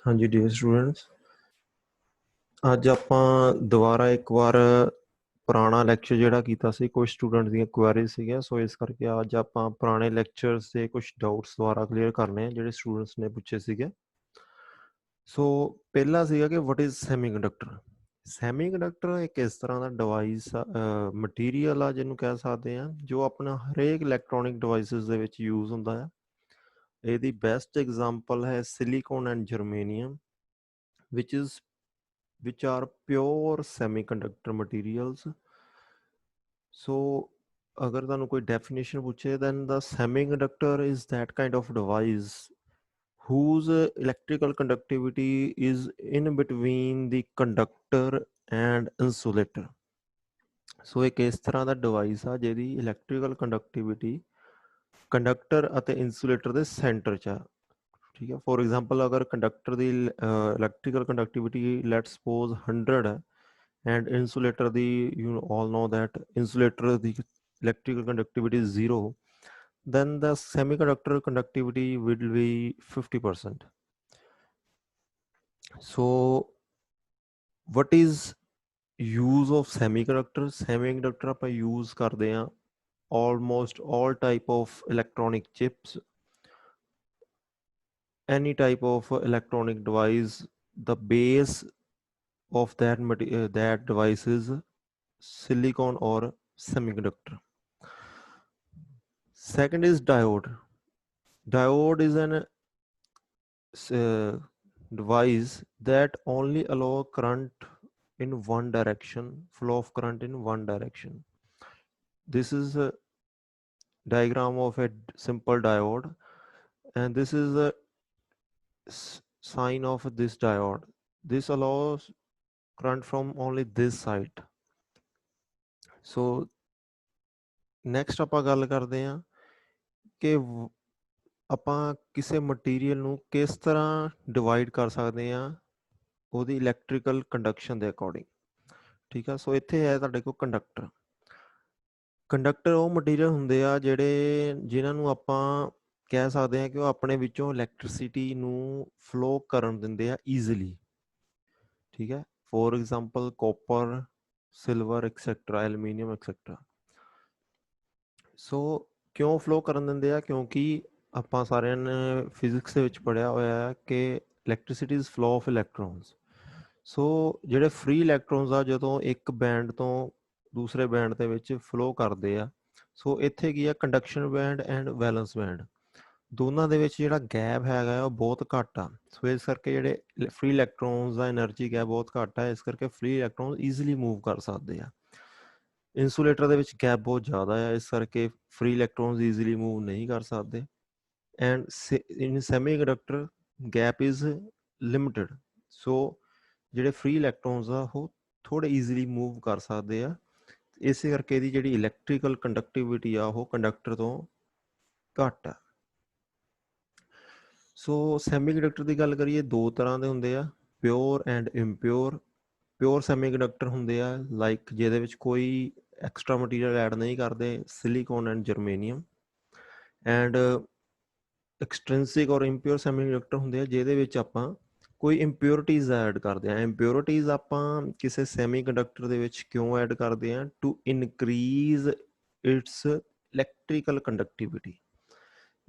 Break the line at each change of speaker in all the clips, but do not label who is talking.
ਹਾਂਜੀ dear students, ਅੱਜ ਆਪਾਂ ਦੁਬਾਰਾ ਇੱਕ ਵਾਰ ਪੁਰਾਣਾ ਲੈਕਚਰ ਜਿਹੜਾ ਕੀਤਾ ਸੀ, ਕੁਝ ਸਟੂਡੈਂਟ ਦੀਆਂ ਕੁਐਰੀਜ਼ ਸੀਗੀਆਂ, ਸੋ ਇਸ ਕਰਕੇ ਅੱਜ ਆਪਾਂ ਪੁਰਾਣੇ ਲੈਕਚਰਸ ਦੇ ਕੁਝ ਡਾਊਟਸ ਦੁਬਾਰਾ ਕਲੀਅਰ ਕਰਨੇ ਆ ਜਿਹੜੇ ਸਟੂਡੈਂਟਸ ਨੇ ਪੁੱਛੇ ਸੀਗੇ। ਸੋ ਪਹਿਲਾ ਸੀਗਾ ਕਿ ਵਾਟ ਇਜ਼ ਸੈਮੀਕੰਡਕਟਰ। ਸੈਮੀਕੰਡਕਟਰ ਇੱਕ ਇਸ ਤਰ੍ਹਾਂ ਦਾ ਡਿਵਾਈਸ ਮਟੀਰੀਅਲ ਆ ਜਿਹਨੂੰ ਕਹਿ ਸਕਦੇ ਆ, ਜੋ ਆਪਣਾ ਹਰੇਕ ਇਲੈਕਟ੍ਰੋਨਿਕ ਡਿਵਾਈਸਿਸ ਦੇ ਵਿੱਚ ਯੂਜ਼ ਹੁੰਦਾ ਹੈ। ਇਹਦੀ ਬੈਸਟ ਐਗਜ਼ਾਮਪਲ ਹੈ silicon and germanium, which are pure semiconductor materials. So agar ਤੁਹਾਨੂੰ ਕੋਈ definition ਪੁੱਛੇ, then the semiconductor is that kind of device whose electrical conductivity is in between the conductor and insulator. So ਇੱਕ ਇਸ ਤਰ੍ਹਾਂ ਦਾ device ਆ ਜਿਹਦੀ electrical conductivity conductor ਅਤੇ insulator ਦੇ ਸੈਂਟਰ 'ਚ ਆ। ठीक है, फॉर एग्जाम्पल अगर कंडक्टर की इलैक्ट्रिकल कंडक्टिविटी लेट्स सपोज 100 है and insulator the you all know that insulator the electrical conductivity is 0, then the semiconductor conductivity will be 50%. So what is use of semiconductor? Semiconductor ਆਪਾਂ use ਕਰਦੇ ਹਾਂ almost all type of electronic chips, any type of electronic device. The base of that device is silicon or semiconductor. Second is diode. Diode is an device that only allow current in one direction, flow of current in one direction. This is a diagram of a simple diode, and this is a sign of this diode. This allows current from only this side. So next ਆਪਾਂ ਗੱਲ ਕਰਦੇ ਹਾਂ ਕਿ ਆਪਾਂ ਕਿਸੇ material ਨੂੰ ਕਿਸ ਤਰ੍ਹਾਂ ਡਿਵਾਈਡ ਕਰ ਸਕਦੇ ਹਾਂ ਉਹਦੀ ਇਲੈਕਟ੍ਰੀਕਲ ਕੰਡਕਸ਼ਨ ਦੇ ਅਕੋਰਡਿੰਗ। ਠੀਕ ਆ, ਸੋ ਇੱਥੇ ਹੈ ਤੁਹਾਡੇ ਕੋਲ ਕੰਡਕਟਰ। ਕੰਡਕਟਰ ਉਹ ਮਟੀਰੀਅਲ ਹੁੰਦੇ ਆ ਜਿਨ੍ਹਾਂ ਨੂੰ ਆਪਾਂ ਕਹਿ ਸਕਦੇ ਹਾਂ ਕਿ ਉਹ ਆਪਣੇ ਵਿੱਚੋਂ ਇਲੈਕਟ੍ਰਿਸਿਟੀ ਨੂੰ ਫਲੋ ਕਰਨ ਦਿੰਦੇ ਆ ਈਜ਼ੀਲੀ। ਠੀਕ ਹੈ, for example copper, silver etcetera, aluminium etcetera. So ਕਿਉਂ ਫਲੋ ਕਰਨ ਦਿੰਦੇ ਆ? ਕਿਉਂਕਿ ਆਪਾਂ ਸਾਰਿਆਂ ਨੇ ਫਿਜ਼ਿਕਸ ਦੇ ਵਿੱਚ ਪੜ੍ਹਿਆ ਹੋਇਆ ਹੈ ਕਿ electricity is flow of electrons. So ਜਿਹੜੇ ਫ੍ਰੀ ਇਲੈਕਟ੍ਰੋਨਸ ਆ ਜਦੋਂ ਇੱਕ ਬੈਂਡ ਤੋਂ ਦੂਸਰੇ ਬੈਂਡ ਦੇ ਵਿੱਚ ਫਲੋ ਕਰਦੇ ਆ, ਸੋ ਇੱਥੇ ਕੀ ਆ, conduction band and wellness band, ਦੋਨਾਂ ਦੇ ਵਿੱਚ ਜਿਹੜਾ ਗੈਪ ਹੈਗਾ ਉਹ ਬਹੁਤ ਘੱਟ ਆ। ਸੋ ਇਸ ਕਰਕੇ ਜਿਹੜੇ ਫ੍ਰੀ ਇਲੈਕਟ੍ਰੋਨਸ ਦਾ એનર્ਜੀ ਗੈਪ ਬਹੁਤ ਘੱਟ ਆ, ਇਸ ਕਰਕੇ ਫ੍ਰੀ ਇਲੈਕਟ੍ਰੋਨਸ ਈਜ਼ੀਲੀ ਮੂਵ ਕਰ ਸਕਦੇ ਆ। ਇਨਸੂਲੇਟਰ ਦੇ ਵਿੱਚ ਗੈਪ ਬਹੁਤ ਜ਼ਿਆਦਾ ਆ, ਇਸ ਕਰਕੇ ਫ੍ਰੀ ਇਲੈਕਟ੍ਰੋਨਸ ਈਜ਼ੀਲੀ ਮੂਵ ਨਹੀਂ ਕਰ ਸਕਦੇ। And in semiconductor gap is limited, so ਜਿਹੜੇ ਫ੍ਰੀ ਇਲੈਕਟ੍ਰੋਨਸ ਆ ਉਹ ਥੋੜ੍ਹੇ ਈਜ਼ੀਲੀ ਮੂਵ ਕਰ ਸਕਦੇ ਆ। ਇਸੇ ਕਰਕੇ ਇਹਦੀ ਜਿਹੜੀ ਇਲੈਕਟ੍ਰੀਕਲ ਕੰਡਕਟਿਵਿਟੀ ਆ ਉਹ ਕੰਡਕਟਰ ਤੋਂ ਘੱਟ ਆ। ਸੋ ਸੈਮੀਕੰਡਕਟਰ ਦੀ ਗੱਲ ਕਰੀਏ, ਦੋ ਤਰ੍ਹਾਂ ਦੇ ਹੁੰਦੇ ਆ, pure and impure. Pure semiconductor ਹੁੰਦੇ ਆ ਲਾਈਕ ਜਿਹਦੇ ਵਿੱਚ ਕੋਈ ਐਕਸਟਰਾ ਮਟੀਰੀਅਲ ਐਡ ਨਹੀਂ ਕਰਦੇ, ਸਿਲੀਕਨ ਐਂਡ ਜਰਮੇਨੀਅਮ। ਐਂਡ ਐਕਸਟ੍ਰਿੰਸਿਕ ਔਰ ਇੰਪਿਓਰ ਸੈਮੀਕੰਡਕਟਰ ਹੁੰਦੇ ਆ ਜਿਹਦੇ ਵਿੱਚ ਆਪਾਂ ਕੋਈ ਇੰਪਿਓਰਿਟੀਜ਼ ਐਡ ਕਰਦੇ ਹਾਂ। ਇੰਪਿਓਰਿਟੀਜ਼ ਆਪਾਂ ਕਿਸੇ ਸੈਮੀਕੰਡਕਟਰ ਦੇ ਵਿੱਚ ਕਿਉਂ ਐਡ ਕਰਦੇ ਹਾਂ? To increase its electrical conductivity.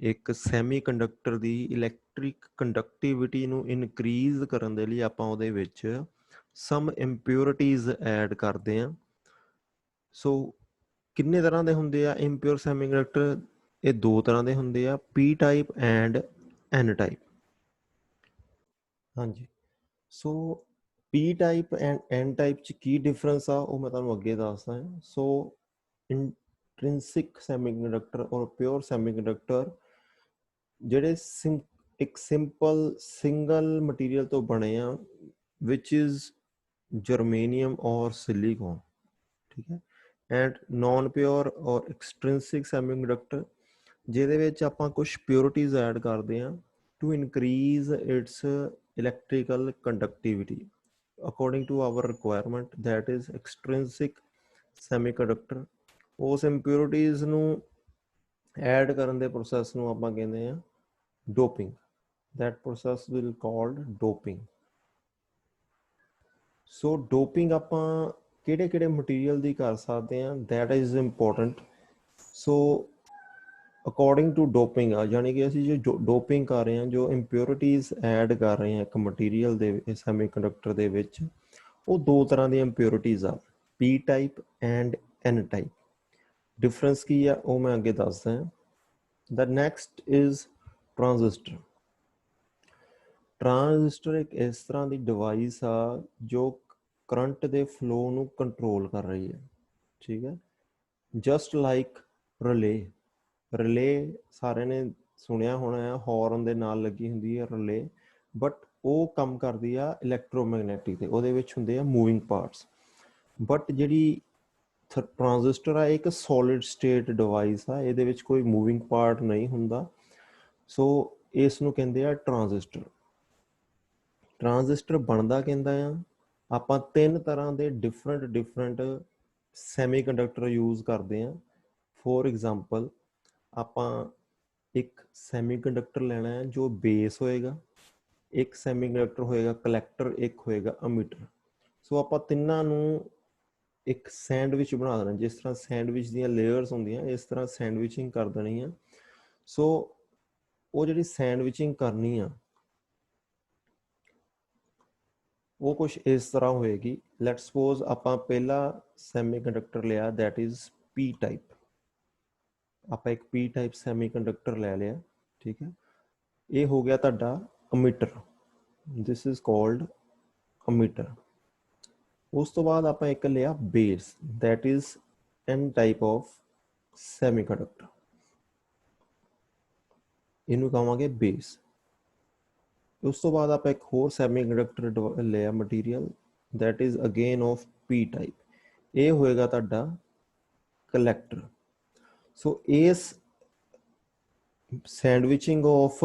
ਇੱਕ ਸੈਮੀਕੰਡਕਟਰ ਦੀ ਇਲੈਕਟ੍ਰਿਕ ਕੰਡਕਟਿਵਿਟੀ ਨੂੰ ਇਨਕਰੀਜ਼ ਕਰਨ ਦੇ ਲਈ ਆਪਾਂ ਉਹਦੇ ਵਿੱਚ ਸਮ ਇੰਪਿਓਰਿਟੀਜ਼ ਐਡ ਕਰਦੇ ਹਾਂ। ਸੋ ਕਿੰਨੇ ਤਰ੍ਹਾਂ ਦੇ ਹੁੰਦੇ ਆ ਇੰਪਿਓਰ ਸੈਮੀਕੰਡਕਟਰ? ਇਹ ਦੋ ਤਰ੍ਹਾਂ ਦੇ ਹੁੰਦੇ ਆ, P type and N type. ਹਾਂਜੀ, ਸੋ ਪੀ ਟਾਈਪ ਐਂਡ ਐਨ ਟਾਈਪ 'ਚ ਕੀ ਡਿਫਰੈਂਸ ਆ ਉਹ ਮੈਂ ਤੁਹਾਨੂੰ ਅੱਗੇ ਦੱਸਦਾ ਹਾਂ। ਸੋ ਇੰਟ੍ਰਿੰਸਿਕ ਸੈਮੀਕੰਡਕਟਰ ਔਰ ਪਿਓਰ ਸੈਮੀਕੰਡਕਟਰ ਜਿਹੜੇ ਇੱਕ ਸਿੰਪਲ ਸਿੰਗਲ ਮਟੀਰੀਅਲ ਤੋਂ ਬਣੇ ਆ, ਵਿਚ ਇਜ਼ ਜਰਮੇਨੀਅਮ ਔਰ ਸਿਲੀਕਨ। ਠੀਕ ਹੈ, ਐਂਡ ਨੋਨ ਪਿਓਰ ਔਰ ਐਕਸਟ੍ਰਿੰਸਿਕ ਸੈਮੀਕੰਡਕਟਰ ਜਿਹਦੇ ਵਿੱਚ ਆਪਾਂ ਕੁਝ ਪਿਓਰਿਟੀਜ਼ ਐਡ ਕਰਦੇ ਹਾਂ to increase its electrical conductivity according to our requirement, that is extrinsic semiconductor। ਉਸ impurities ਨੂੰ ਐਡ ਕਰਨ ਦੇ ਪ੍ਰੋਸੈਸ ਨੂੰ ਆਪਾਂ ਕਹਿੰਦੇ ਆ doping. that process will called doping. So doping ਆਪਾਂ ਕਿਹੜੇ ਮਟੀਰੀਅਲ ਦੀ ਕਰ ਸਕਦੇ ਹਾਂ, that is important. So according to doping ਆ, ਯਾਨੀ ਕਿ ਅਸੀਂ ਜੋ ਡੋਪਿੰਗ ਕਰ ਰਹੇ ਹਾਂ, ਜੋ ਇੰਪਿਓਰਿਟੀਜ਼ ਐਡ ਕਰ ਰਹੇ ਹਾਂ ਇੱਕ ਮਟੀਰੀਅਲ ਦੇ ਸੈਮੀਕੰਡਕਟਰ ਦੇ ਵਿੱਚ, ਉਹ ਦੋ ਤਰ੍ਹਾਂ ਦੀਆਂ ਇੰਪਿਓਰਿਟੀਜ਼ ਆ, P type and N type. Difference ਕੀ ਆ ਉਹ ਮੈਂ ਅੱਗੇ ਦੱਸਦਾ ਹਾਂ। The next is transistor. Transistor ਇੱਕ ਇਸ ਤਰ੍ਹਾਂ ਦੀ ਡਿਵਾਈਸ ਆ ਜੋ ਕਰੰਟ ਦੇ ਫਲੋ ਨੂੰ ਕੰਟਰੋਲ ਕਰ ਰਹੀ ਹੈ, ਠੀਕ ਹੈ। ਜਸਟ ਲਾਈਕ ਰਿਲੇ ਸਾਰਿਆਂ ਨੇ ਸੁਣਿਆ ਹੋਣਾ ਆ, ਹੌਰਨ ਦੇ ਨਾਲ ਲੱਗੀ ਹੁੰਦੀ ਹੈ ਰਿਲੇ, ਬਟ ਉਹ ਕੰਮ ਕਰਦੀ ਆ ਇਲੈਕਟ੍ਰੋਮੈਗਨੈਟਿਕ 'ਤੇ, ਉਹਦੇ ਵਿੱਚ ਹੁੰਦੇ ਆ ਮੂਵਿੰਗ ਪਾਰਟਸ। ਬਟ ਜਿਹੜੀ ਟਰਾਂਜ਼ਿਸਟਰ ਆ ਇੱਕ ਸੋਲਿਡ ਸਟੇਟ ਡਿਵਾਈਸ ਆ, ਇਹਦੇ ਵਿੱਚ ਕੋਈ ਮੂਵਿੰਗ ਪਾਰਟ ਨਹੀਂ ਹੁੰਦਾ, ਸੋ ਇਸ ਨੂੰ ਕਹਿੰਦੇ ਆ ਟਰਾਂਜ਼ਿਸਟਰ। ਟਰਾਂਜ਼ਿਸਟਰ ਬਣਦਾ ਕਹਿੰਦਾ ਆ, ਆਪਾਂ ਤਿੰਨ ਤਰ੍ਹਾਂ ਦੇ ਡਿਫਰੈਂਟ ਸੈਮੀਕੰਡਕਟਰ ਯੂਜ਼ ਕਰਦੇ ਹਾਂ। ਫੋਰ ਐਗਜ਼ਾਮਪਲ, ਆਪਾਂ ਇੱਕ ਸੈਮੀਕੰਡਕਟਰ ਲੈਣਾ ਹੈ ਜੋ ਬੇਸ ਹੋਏਗਾ, ਇੱਕ ਸੈਮੀਕੰਡਕਟਰ ਹੋਏਗਾ ਕਲੈਕਟਰ, ਇੱਕ ਹੋਏਗਾ ਅਮੀਟਰ। ਸੋ ਆਪਾਂ ਤਿੰਨਾਂ ਨੂੰ ਇੱਕ ਸੈਂਡਵਿਚ ਬਣਾ ਦੇਣਾ, ਜਿਸ ਤਰ੍ਹਾਂ ਸੈਂਡਵਿਚ ਦੀਆਂ ਲੇਅਰਸ ਹੁੰਦੀਆਂ, ਇਸ ਤਰ੍ਹਾਂ ਸੈਂਡਵਿਚਿੰਗ ਕਰ ਦੇਣੀ ਆ। ਸੋ ਉਹ ਜਿਹੜੀ ਸੈਂਡਵਿਚਿੰਗ ਕਰਨੀ ਆ ਉਹ ਕੁਛ ਇਸ ਤਰ੍ਹਾਂ ਹੋਏਗੀ। ਲੈਟ ਸਪੋਜ਼ ਆਪਾਂ ਪਹਿਲਾ ਸੈਮੀਕੰਡਕਟਰ ਲਿਆ, ਦੈਟ ਇਜ਼ ਪੀ ਟਾਈਪ। ਆਪਾਂ ਇੱਕ ਪੀ ਟਾਈਪ ਸੈਮੀਕੰਡਕਟਰ ਲੈ ਲਿਆ, ਠੀਕ ਹੈ। ਇਹ ਹੋ ਗਿਆ ਤੁਹਾਡਾ ਅਮੀਟਰ, ਦਿਸ ਇਜ਼ ਕਾਲਡ ਅਮੀਟਰ। ਉਸ ਤੋਂ ਬਾਅਦ ਆਪਾਂ ਇੱਕ ਲਿਆ base, that is an type of semiconductor, ਇਹਨੂੰ ਕਹਾਂਗੇ ਬੇਸ। ਉਸ ਤੋਂ ਬਾਅਦ ਆਪਾਂ ਇੱਕ ਹੋਰ ਸੈਮੀਕੰਡਕਟਰ ਲਿਆ material, that is again of P type, ਇਹ ਹੋਏਗਾ ਤੁਹਾਡਾ ਕਲੈਕਟਰ। ਸੋ ਇਸ ਸੈਂਡਵਿਚਿੰਗ ਆਫ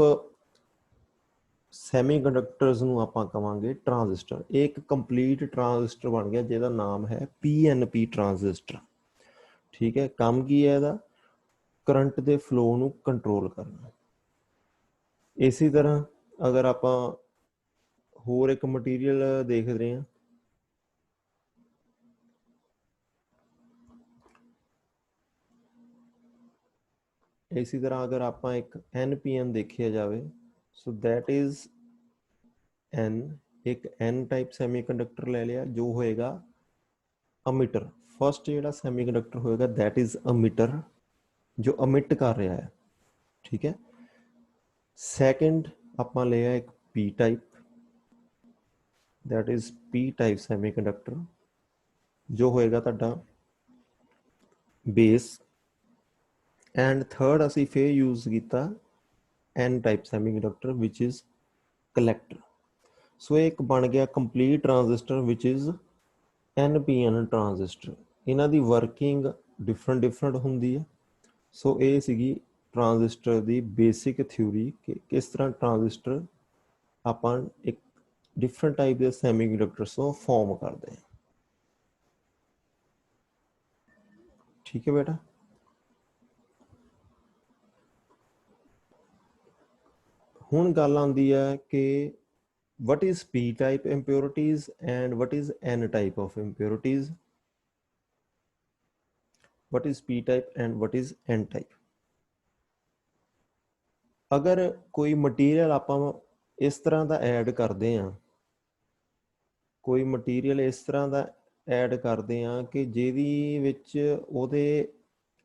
ਸੈਮੀਕੰਡਕਟਰਸ ਨੂੰ ਆਪਾਂ ਕਵਾਂਗੇ ਟਰਾਂਜ਼ਿਸਟਰ। ਇਹ ਇੱਕ ਕੰਪਲੀਟ ਟਰਾਂਜ਼ਿਸਟਰ ਬਣ ਗਿਆ ਜਿਹਦਾ ਨਾਮ ਹੈ PNP ਟਰਾਂਜ਼ਿਸਟਰ, ਠੀਕ ਹੈ। ਕੰਮ ਕੀ ਹੈ ਇਹਦਾ? ਕਰੰਟ ਦੇ ਫਲੋ ਨੂੰ ਕੰਟਰੋਲ ਕਰਨਾ। ਇਸੇ ਤਰ੍ਹਾਂ ਅਗਰ ਆਪਾਂ ਹੋਰ ਇੱਕ ਮਟੀਰੀਅਲ ਦੇਖਦੇ ਹਾਂ, ਇਸੇ ਤਰ੍ਹਾਂ ਅਗਰ ਆਪਾਂ ਇੱਕ NPN ਦੇਖਿਆ ਜਾਵੇ, ਸੋ ਦੈਟ ਇਜ਼ N, ਇੱਕ N ਟਾਈਪ ਸੈਮੀਕੰਡਕਟਰ ਲੈ ਲਿਆ ਜੋ ਹੋਏਗਾ ਅਮੀਟਰ। ਫਸਟ ਜਿਹੜਾ ਸੈਮੀਕੰਡਕਟਰ ਹੋਏਗਾ ਦੈਟ ਇਜ਼ ਅਮੀਟਰ, ਜੋ ਅਮਿਟ ਕਰ ਰਿਹਾ ਹੈ, ਠੀਕ ਹੈ। ਸੈਕਿੰਡ ਆਪਾਂ ਲਿਆ ਇੱਕ P type, that is P type semiconductor, ਜੋ ਹੋਏਗਾ ਤੁਹਾਡਾ ਬੇਸ। ਐਂਡ ਥਰਡ ਅਸੀਂ ਫਿਰ ਯੂਜ਼ ਕੀਤਾ N type semiconductor which is collector. So ਇਹ ਇੱਕ ਬਣ ਗਿਆ complete transistor which is NPN transistor. ਇਹਨਾਂ ਦੀ ਵਰਕਿੰਗ ਡਿਫਰੈਂਟ ਹੁੰਦੀ ਹੈ। ਸੋ ਇਹ ਸੀਗੀ ਟਰਾਂਜ਼ਿਸਟਰ ਦੀ ਬੇਸਿਕ ਥਿਊਰੀ ਕਿ ਕਿਸ ਤਰ੍ਹਾਂ ਟਰਾਂਜ਼ਿਸਟਰ ਆਪਾਂ ਇੱਕ ਡਿਫਰੈਂਟ ਟਾਈਪ ਦੇ ਸੈਮੀਕੰਡਕਟਰਸ ਤੋਂ ਫਾਰਮ ਕਰਦੇ ਹਾਂ, ਠੀਕ ਹੈ ਬੇਟਾ। ਹੁਣ ਗੱਲ ਆਉਂਦੀ ਹੈ ਕਿ what is P type impurities and what is N type of impurities? What is P type and what is N type? ਅਗਰ ਕੋਈ ਮਟੀਰੀਅਲ ਆਪਾਂ ਇਸ ਤਰ੍ਹਾਂ ਦਾ ਐਡ ਕਰਦੇ ਹਾਂ, ਕੋਈ ਮਟੀਰੀਅਲ ਇਸ ਤਰ੍ਹਾਂ ਦਾ ਐਡ ਕਰਦੇ ਹਾਂ ਕਿ ਜਿਹਦੀ ਵਿੱਚ ਉਹਦੇ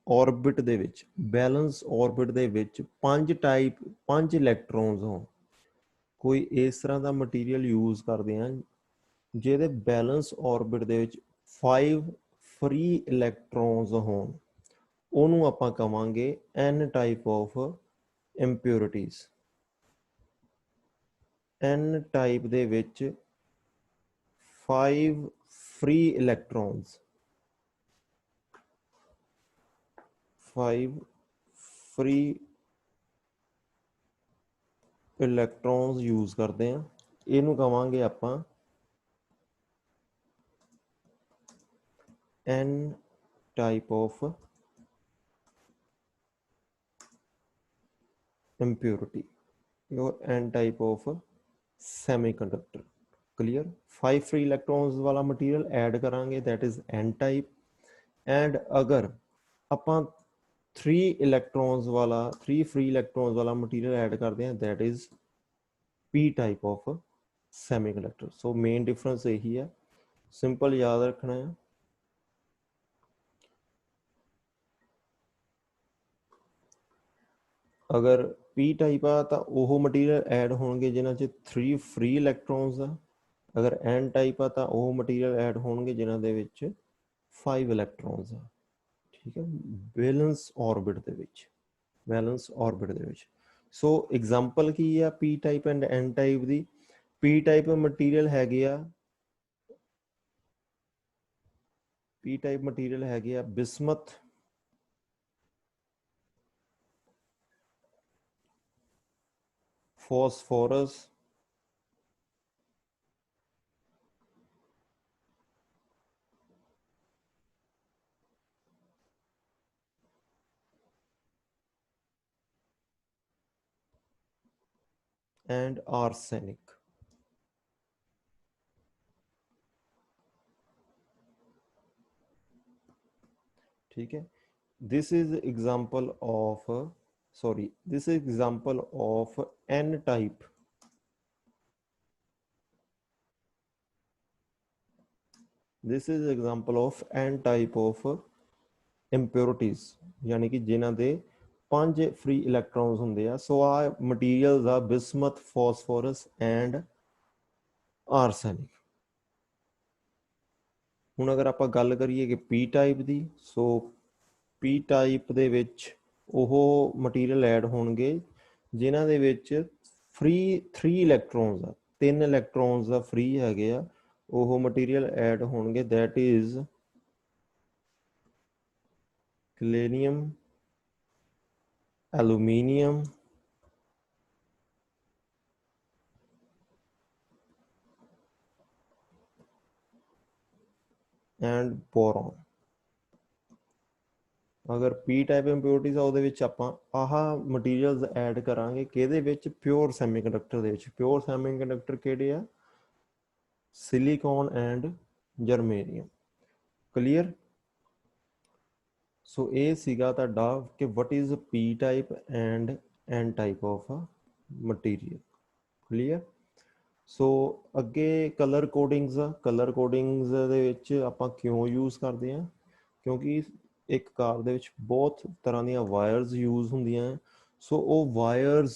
ਔਰਬਿਟ ਦੇ ਵਿੱਚ, ਬੈਲੈਂਸ ਔਰਬਿਟ ਦੇ ਵਿੱਚ ਪੰਜ ਇਲੈਕਟ੍ਰੋਨਸ ਹੋਣ, ਕੋਈ ਇਸ ਤਰ੍ਹਾਂ ਦਾ ਮਟੀਰੀਅਲ ਯੂਜ਼ ਕਰਦੇ ਹਾਂ ਜਿਹਦੇ ਬੈਲੈਂਸ ਔਰਬਿਟ ਦੇ ਵਿੱਚ 5 ਫਰੀ ਇਲੈਕਟ੍ਰੋਨਸ ਹੋਣ, ਉਹਨੂੰ ਆਪਾਂ ਕਵਾਂਗੇ N type of impurities. N type ਦੇ ਵਿੱਚ 5 free electrons, 5 free electrons use ਕਰਦੇ ਹਾਂ, ਇਹਨੂੰ ਕਵਾਂਗੇ ਆਪਾਂ N type of impurity। your n type of semiconductor. Clear? 5 free electrons वाला material add करांगे, that is n type. And अगर ਆਪਾਂ 3 electrons वाला 3 free electrons वाला material add करते हैं, that is p type of semiconductor. So main difference यही है, simple याद रखना है. अगर p टाइप आ ਤਾਂ ਉਹ ਮਟੀਰੀਅਲ ਐਡ ਹੋਣਗੇ ਜਿਨ੍ਹਾਂ 'ਚ 3 ਫ੍ਰੀ ਇਲੈਕਟ੍ਰੋਨਸ ਆ. ਅਗਰ n ਟਾਈਪ ਆ ਤਾਂ ਉਹ ਮਟੀਰੀਅਲ ਐਡ ਹੋਣਗੇ ਜਿਨ੍ਹਾਂ ਦੇ ਵਿੱਚ 5 ਇਲੈਕਟ੍ਰੋਨਸ ਆ. ਠੀਕ ਹੈ, ਵੈਲੈਂਸ ਆਰਬਿਟ ਦੇ ਵਿੱਚ, ਵੈਲੈਂਸ ਆਰਬਿਟ ਦੇ ਵਿੱਚ. ਸੋ ਐਗਜ਼ਾਮਪਲ ਕੀ ਆ p type and n type the? p type material ਹੈਗੇ ਆ, p ਟਾਈਪ ਮਟੀਰੀਅਲ ਹੈਗੇ ਆ ਬਿਸਮਥ, phosphorus, and arsenic. ठीक है, this is example of this is example of n type. This is example of n type of impurities, यानी कि जिन्हां दे 5 free electrons ਹੁੰਦੇ ਆ. So ਆ materials ਆ bismuth, phosphorus and arsenic. ਹੁਣ ਅਗਰ ਆਪਾਂ ਗੱਲ ਕਰੀਏ ਕਿ p type ਦੀ, so p type ਦੇ ਵਿੱਚ ਉਹ ਮਟੀਰੀਅਲ ਐਡ ਹੋਣਗੇ ਜਿਨ੍ਹਾਂ ਦੇ ਵਿੱਚ ਫ੍ਰੀ 3 ਇਲੈਕਟ੍ਰੋਨਸ ਆ, 3 ਇਲੈਕਟ੍ਰੋਨਸ ਦਾ ਫ੍ਰੀ ਹੈਗੇ ਆ. ਉਹ ਮਟੀਰੀਅਲ ਐਡ ਹੋਣਗੇ, that is selenium, aluminium, and boron. अगर p टाइप इंप्योरिटीज ਆ ਉਹਦੇ ਵਿੱਚ ਆਪਾਂ ਆਹ ਮਟੀਰੀਅਲਸ ਐਡ ਕਰਾਂਗੇ ਕਿਹਦੇ ਵਿੱਚ? ਪਿਓਰ ਸੈਮੀਕੰਡਕਟਰ ਦੇ ਵਿੱਚ. ਪਿਓਰ ਸੈਮੀਕੰਡਕਟਰ ਕਿਹੜੇ ਆ? Silicon and germanium. Clear? So ਇਹ ਸੀਗਾ ਤੁਹਾਡਾ ਕਿ what is p type and n type of material. Clear? So ਅੱਗੇ ਕਲਰ ਕੋਡਿੰਗਸ ਆ. ਕਲਰ ਕੋਡਿੰਗਸ ਦੇ ਵਿੱਚ ਆਪਾਂ ਕਿਉਂ ਯੂਜ਼ ਕਰਦੇ ਹਾਂ? ਕਿਉਂਕਿ ਇੱਕ ਕਾਰ ਦੇ ਵਿੱਚ ਬਹੁਤ ਤਰ੍ਹਾਂ ਦੀਆਂ ਵਾਇਰਸ ਯੂਜ਼ ਹੁੰਦੀਆਂ. ਸੋ ਉਹ ਵਾਇਰਸ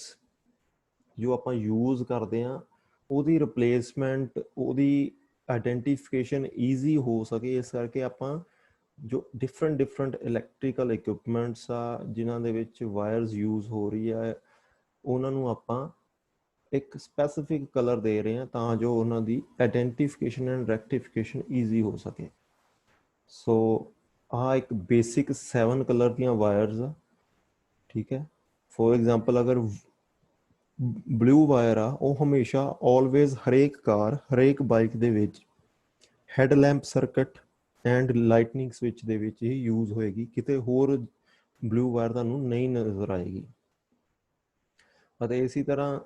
ਜੋ ਆਪਾਂ ਯੂਜ਼ ਕਰਦੇ ਹਾਂ ਉਹਦੀ ਰਿਪਲੇਸਮੈਂਟ, ਉਹਦੀ ਆਈਡੈਂਟੀਫਿਕੇਸ਼ਨ ਈਜ਼ੀ ਹੋ ਸਕੇ, ਇਸ ਕਰਕੇ ਆਪਾਂ ਜੋ ਡਿਫਰੈਂਟ ਇਲੈਕਟ੍ਰੀਕਲ ਇਕਵਿਪਮੈਂਟਸ ਆ ਜਿਨ੍ਹਾਂ ਦੇ ਵਿੱਚ ਵਾਇਰਸ ਯੂਜ਼ ਹੋ ਰਹੀ ਹੈ ਉਹਨਾਂ ਨੂੰ ਆਪਾਂ ਇੱਕ ਸਪੈਸੀਫਿਕ ਕਲਰ ਦੇ ਰਹੇ ਹਾਂ ਤਾਂ ਜੋ ਉਹਨਾਂ ਦੀ ਆਈਡੈਂਟੀਫਿਕੇਸ਼ਨ ਐਂਡ ਰੈਕਟੀਫਿਕੇਸ਼ਨ ਈਜ਼ੀ ਹੋ ਸਕੇ. ਸੋ ਆਹ ਇੱਕ ਬੇਸਿਕ 7 ਕਲਰ ਦੀਆਂ ਵਾਇਰਸ ਆ. ਠੀਕ ਹੈ, ਫੋਰ ਐਗਜ਼ਾਮਪਲ ਅਗਰ ਬਲੂ ਵਾਇਰ ਆ ਉਹ ਹਮੇਸ਼ਾ ਆਲਵੇਜ਼ ਹਰੇਕ ਕਾਰ, ਹਰੇਕ ਬਾਈਕ ਦੇ ਵਿੱਚ ਹੈਡਲੈਂਪ ਸਰਕਟ ਐਂਡ ਲਾਈਟਨਿੰਗ ਸਵਿਚ ਦੇ ਵਿੱਚ ਹੀ ਯੂਜ਼ ਹੋਏਗੀ, ਕਿਤੇ ਹੋਰ ਬਲੂ ਵਾਇਰ ਤੁਹਾਨੂੰ ਨਹੀਂ ਨਜ਼ਰ ਆਏਗੀ. ਅਤੇ ਇਸੇ ਤਰ੍ਹਾਂ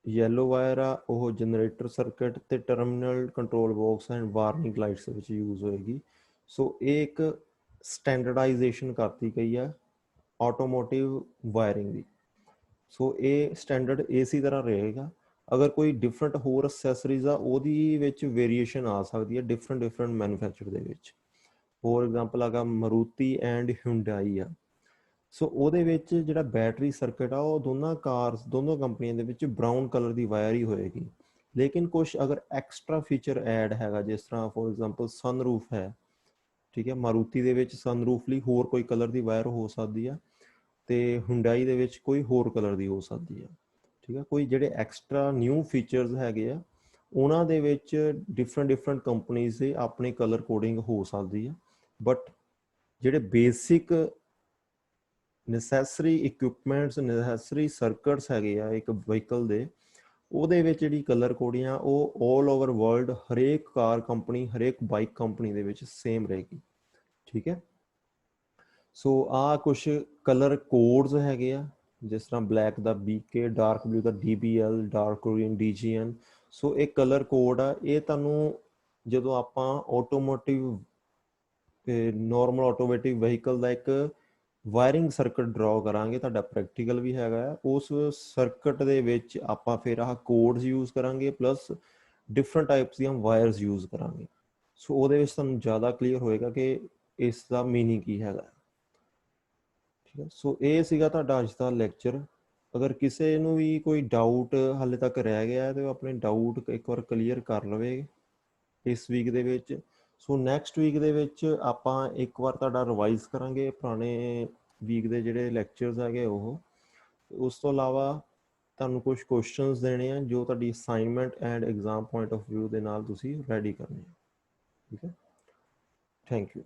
ਯੈਲੋ ਵਾਇਰ ਆ ਉਹ ਜਨਰੇਟਰ ਸਰਕਟ ਤੇ terminal control box and warning lights ਵਿੱਚ ਯੂਜ਼ ਹੋਏਗੀ. ਸੋ ਇਹ ਇੱਕ ਸਟੈਂਡਰਡਾਈਜੇਸ਼ਨ ਕਰਤੀ ਗਈ ਆ ਆਟੋਮੋਟਿਵ ਵਾਇਰਿੰਗ ਦੀ. ਸੋ ਇਹ ਸਟੈਂਡਰਡ ਇਸੇ ਤਰ੍ਹਾਂ ਰਹੇਗਾ. ਅਗਰ ਕੋਈ ਡਿਫਰੈਂਟ ਹੋਰ ਅਸੈਸਰੀਜ਼ ਆ ਉਹਦੀ ਵਿੱਚ ਵੇਰੀਏਸ਼ਨ ਆ ਸਕਦੀ ਹੈ ਡਿਫਰੈਂਟ ਮੈਨੂਫੈਕਚਰ ਦੇ ਵਿੱਚ. ਫੋਰ ਐਗਜ਼ਾਮਪਲ ਅਗਰ ਮਰੂਤੀ ਐਂਡ ਹਿਊਂਡਾਈ ਆ, ਸੋ ਉਹਦੇ ਵਿੱਚ ਜਿਹੜਾ ਬੈਟਰੀ ਸਰਕਟ ਆ ਉਹ ਦੋਨਾਂ ਕੰਪਨੀਆਂ ਦੇ ਵਿੱਚ ਬਰਾਊਨ ਕਲਰ ਦੀ ਵਾਇਰ ਹੀ ਹੋਏਗੀ. ਲੇਕਿਨ ਕੁਛ ਅਗਰ ਐਕਸਟਰਾ ਫੀਚਰ ਐਡ ਹੈਗਾ, ਜਿਸ ਤਰ੍ਹਾਂ ਫੋਰ ਐਗਜ਼ਾਮਪਲ ਸਨਰੂਫ ਹੈ, ਠੀਕ ਹੈ, ਮਾਰੂਤੀ ਦੇ ਵਿੱਚ ਸਨਰੂਫ ਲਈ ਹੋਰ ਕੋਈ ਕਲਰ ਦੀ ਵਾਇਰ ਹੋ ਸਕਦੀ ਆ ਤੇ ਹੁੰਡਾਈ ਦੇ ਵਿੱਚ ਕੋਈ ਹੋਰ ਕਲਰ ਦੀ ਹੋ ਸਕਦੀ ਆ. ਠੀਕ ਹੈ, ਕੋਈ ਜਿਹੜੇ ਐਕਸਟਰਾ ਨਿਊ ਫੀਚਰਸ ਹੈਗੇ ਆ ਉਹਨਾਂ ਦੇ ਵਿੱਚ ਡਿਫਰੈਂਟ ਕੰਪਨੀਜ਼ ਦੇ ਆਪਣੇ ਕਲਰ ਕੋਡਿੰਗ ਹੋ ਸਕਦੀ ਆ. ਬਟ ਜਿਹੜੇ basic necessary equipments, necessary circuits ਹੈਗੇ ਆ ਇੱਕ ਵਹੀਕਲ ਦੇ, ਉਹਦੇ ਵਿੱਚ ਜਿਹੜੀ ਕਲਰ ਕੋਡਿੰਗ ਆ ਉਹ ਆਲ ਓਵਰ ਵਰਲਡ ਹਰੇਕ ਕਾਰ ਕੰਪਨੀ, ਹਰੇਕ ਬਾਈਕ ਕੰਪਨੀ ਦੇ ਵਿੱਚ ਸੇਮ ਰਹੇਗੀ. ਠੀਕ ਹੈ, ਸੋ ਆਹ ਕੁਛ ਕਲਰ ਕੋਡਸ ਹੈਗੇ ਆ ਜਿਸ ਤਰ੍ਹਾਂ ਬਲੈਕ ਦਾ BK, ਡਾਰਕ ਬਲੂ ਦਾ DBL, ਡਾਰਕ ਗ੍ਰੀਨ DGN। ਸੋ ਇਹ ਕਲਰ ਕੋਡ ਆ, ਇਹ ਤੁਹਾਨੂੰ ਜਦੋਂ ਆਪਾਂ ਆਟੋਮੋਟਿਵ ਨੋਰਮਲ ਆਟੋਮੈਟਿਕ ਵਹੀਕਲ ਦਾ ਇੱਕ ਵਾਇਰਿੰਗ ਸਰਕਟ ਡਰਾਅ ਕਰਾਂਗੇ, ਤੁਹਾਡਾ ਪ੍ਰੈਕਟੀਕਲ ਵੀ ਹੈਗਾ ਆ। ਉਸ ਸਰਕਟ ਦੇ ਵਿੱਚ ਆਪਾਂ ਫਿਰ ਆਹ ਕੋਡਸ ਯੂਜ਼ ਕਰਾਂਗੇ, ਪਲੱਸ ਡਿਫਰੈਂਟ ਟਾਈਪਸ ਦੀਆਂ ਵਾਇਰਸ ਯੂਜ਼ ਕਰਾਂਗੇ। ਸੋ ਉਹਦੇ ਵਿੱਚ ਤੁਹਾਨੂੰ ਜ਼ਿਆਦਾ ਕਲੀਅਰ ਹੋਏਗਾ ਕਿ ਇਸ ਦਾ ਮੀਨਿੰਗ ਕੀ ਹੈਗਾ। ਠੀਕ ਹੈ, ਸੋ ਇਹ ਸੀਗਾ ਤੁਹਾਡਾ ਅੱਜ ਦਾ ਲੈਕਚਰ। ਅਗਰ ਕਿਸੇ ਨੂੰ ਵੀ ਕੋਈ ਡਾਊਟ ਹਾਲੇ ਤੱਕ ਰਹਿ ਗਿਆ ਤਾਂ ਉਹ ਆਪਣੇ ਡਾਊਟ ਇੱਕ ਵਾਰ ਕਲੀਅਰ ਕਰ ਲਵੇ ਇਸ ਵੀਕ ਦੇ ਵਿੱਚ। ਸੋ ਨੈਕਸਟ ਵੀਕ ਦੇ ਵਿੱਚ ਆਪਾਂ ਇੱਕ ਵਾਰ ਤੁਹਾਡਾ ਰਿਵਾਈਜ਼ ਕਰਾਂਗੇ ਪੁਰਾਣੇ ਵੀਕ ਦੇ ਜਿਹੜੇ ਲੈਕਚਰਸ ਹੈਗੇ ਉਹ। ਉਸ ਤੋਂ ਇਲਾਵਾ ਤੁਹਾਨੂੰ ਕੁਝ ਕੁਐਸਚਨਸ ਦੇਣੇ ਆ ਜੋ ਤੁਹਾਡੀ assignment and exam point of view ਦੇ ਨਾਲ ਤੁਸੀਂ ਰੈਡੀ ਕਰਨੇ ਆ। ਠੀਕ ਹੈ, ਥੈਂਕ ਯੂ।